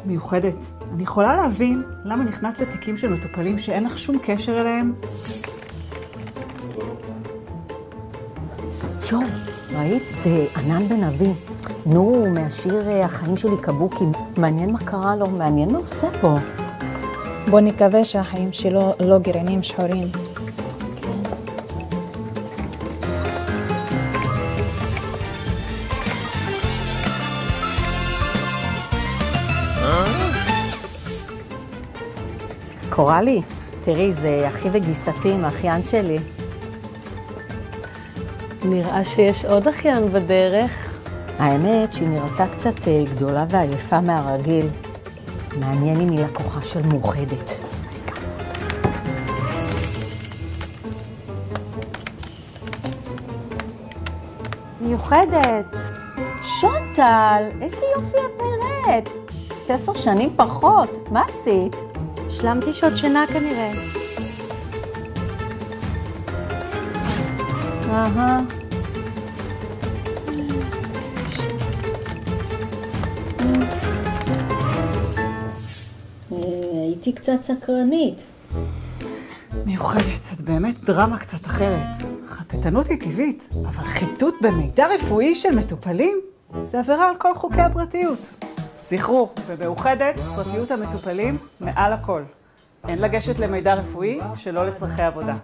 מיוחדת. אני יכולה להבין למה נכנס לתיקים של מטופלים שאין לך שום קשר אליהם. יו, ראית? זה ענן בן אבי. נו, מהשיר החיים שלי קבוקי. מעניין מה קרה לו, מעניין מה עושה פה. בוא נקווה שהחיים שלו לא גרעינים שחורים. קורלי, תראי, זה אחי וגיסתי, האחיין שלי. נראה שיש עוד אחיין בדרך. האמת שהיא נראתה קצת גדולה ועייפה מהרגיל. מעניין אם היא לקוחה של מאוחדת. מיוחדת. שונטל, איזה יופי את נראית. 10 שנים פחות, מה עשית? השלמתי שעות שינה כנראה. אהה. הייתי קצת סקרנית. מיוחדת, את באמת דרמה קצת אחרת. חטטנות היא טבעית, אבל חיטוט במידע רפואי של מטופלים זה עבירה על כל חוקי הפרטיות. זכרו, במאוחדת, פרטיות המטופלים מעל הכל. אין לגשת למידע רפואי שלא לצרכי עבודה.